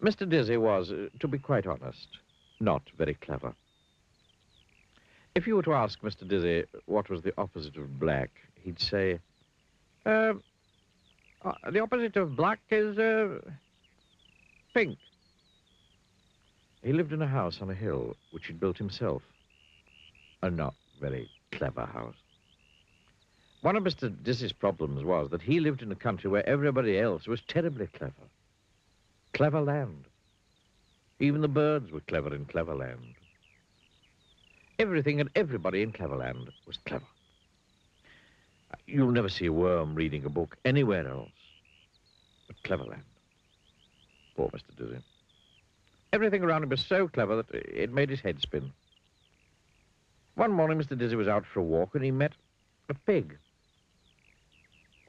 Mr. Dizzy was, to be quite honest, not very clever. If you were to ask Mr. Dizzy what was the opposite of black, he'd say, the opposite of black is, pink. He lived in a house on a hill, which he'd built himself. A not very clever house. One of Mr. Dizzy's problems was that he lived in a country where everybody else was terribly clever. Clever land. Even the birds were clever in clever land. Everything and everybody in Cleverland was clever. You'll never see a worm reading a book anywhere else but Cleverland. Poor Mr. Dizzy. Everything around him was so clever that it made his head spin. One morning, Mr. Dizzy was out for a walk and he met a pig.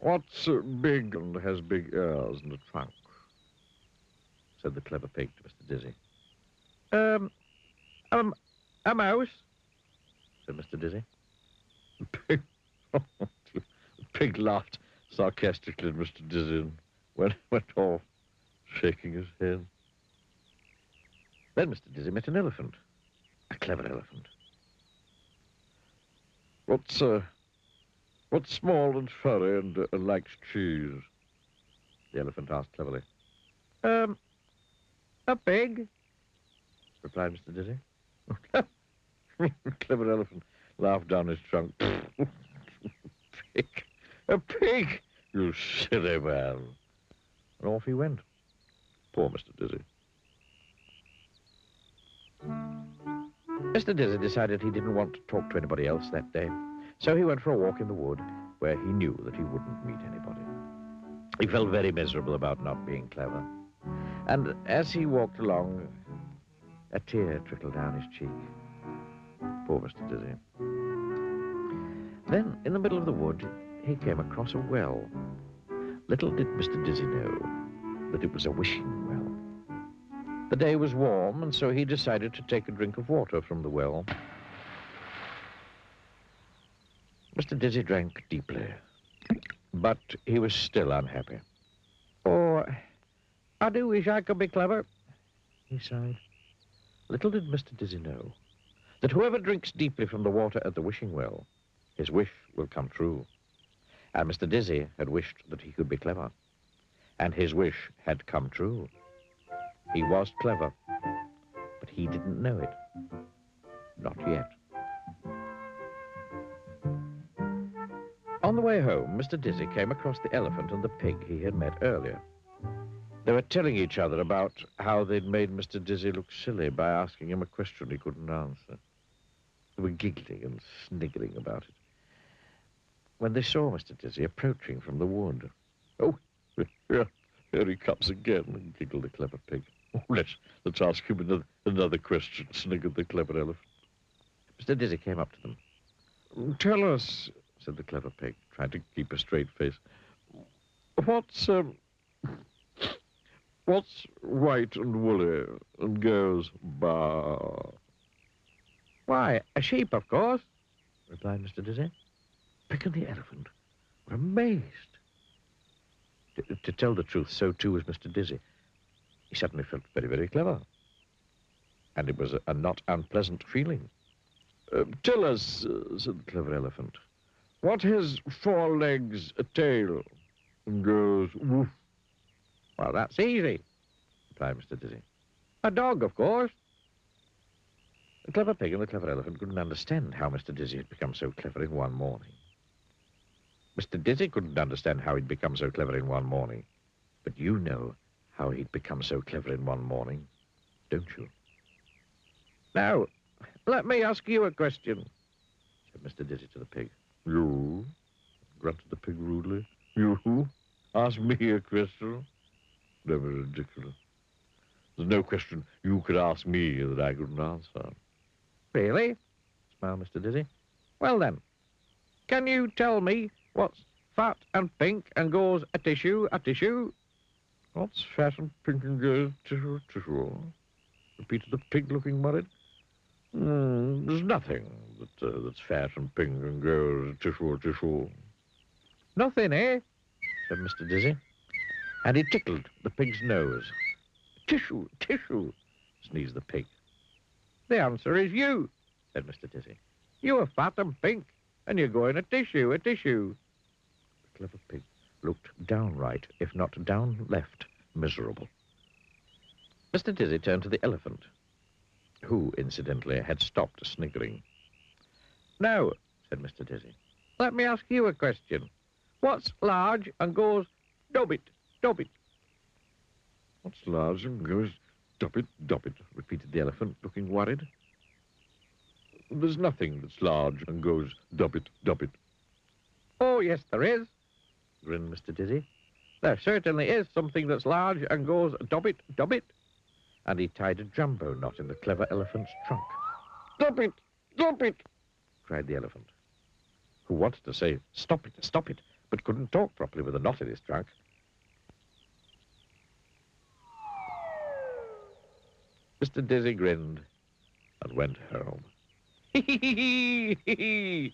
"What's big and has big ears and a trunk?" said the clever pig to Mr. Dizzy. A mouse," said Mr. Dizzy. The pig laughed sarcastically at Mr. Dizzy and went off, shaking his head. Then Mr. Dizzy met an elephant, a clever elephant. What's small and furry and likes cheese?" the elephant asked cleverly. A pig," replied Mr. Dizzy. The clever elephant laughed down his trunk. Pig. A pig, you silly man. And off he went. Poor Mr. Dizzy. Mr. Dizzy decided he didn't want to talk to anybody else that day, so he went for a walk in the wood where he knew that he wouldn't meet anybody. He felt very miserable about not being clever. And as he walked along, a tear trickled down his cheek. Poor Mr. Dizzy. Then, in the middle of the wood, he came across a well. Little did Mr. Dizzy know that it was a wishing well. The day was warm, and so he decided to take a drink of water from the well. Mr. Dizzy drank deeply, but he was still unhappy. "Oh, I do wish I could be clever," he sighed. Little did Mr. Dizzy know that whoever drinks deeply from the water at the wishing well, his wish will come true. And Mr. Dizzy had wished that he could be clever, and his wish had come true. He was clever, but he didn't know it. Not yet. On the way home, Mr. Dizzy came across the elephant and the pig he had met earlier. They were telling each other about how they'd made Mr. Dizzy look silly by asking him a question he couldn't answer. They were giggling and sniggering about it when they saw Mr. Dizzy approaching from the wood. "Oh, here he comes again," giggled the clever pig. "Oh, let's ask him another question," sniggered the clever elephant. Mr. Dizzy came up to them. "Tell us," said the clever pig, trying to keep a straight face, what's white and woolly and goes baa?" "Why, a sheep, of course," replied Mr. Dizzy. Pig and the elephant were amazed. To tell the truth, so too was Mr. Dizzy. He suddenly felt very, very clever. And it was a not unpleasant feeling. "Tell us," said the clever elephant, "what has 4 legs, a tail, and goes woof?" "Well, that's easy," replied Mr. Dizzy. "A dog, of course." The clever pig and the clever elephant couldn't understand how Mr. Dizzy had become so clever in one morning. Mr. Dizzy couldn't understand how he'd become so clever in one morning. But you know how he'd become so clever in one morning, don't you? "Now, let me ask you a question," said Mr. Dizzy to the pig. "You?" grunted the pig rudely. "You? Ask me a question? That was ridiculous. There's no question you could ask me that I couldn't answer." "Really?" smiled Mr. Dizzy. "Well then, can you tell me what's fat and pink and goes a tissue, a tissue?" "What's fat and pink and goes tissue, tissue?" repeated the pig, looking worried. "There's nothing that's fat and pink and goes tissue, tissue." "Nothing, eh?" said Mr. Dizzy. And he tickled the pig's nose. Tissue, tissue, sneezed the pig. The answer is you, said Mr. Dizzy. You are fat and pink, and you're going a tissue, a tissue. The clever pig looked downright, if not down left, miserable. Mr. Dizzy turned to the elephant, who, incidentally, had stopped sniggering. Now, said Mr. Dizzy, let me ask you a question. What's large and goes dobbit, dobbit? What's large and goes dobbit, dobbit, repeated the elephant, looking worried. There's nothing that's large and goes dobbit, dobbit. Oh, yes, there is, grinned Mr. Dizzy. There certainly is something that's large and goes dobbit, dobbit. And he tied a jumbo knot in the clever elephant's trunk. Dobbit, dobbit, cried the elephant, who wanted to say, stop it, but couldn't talk properly with a knot in his trunk. Mr. Dizzy grinned and went home. Hee.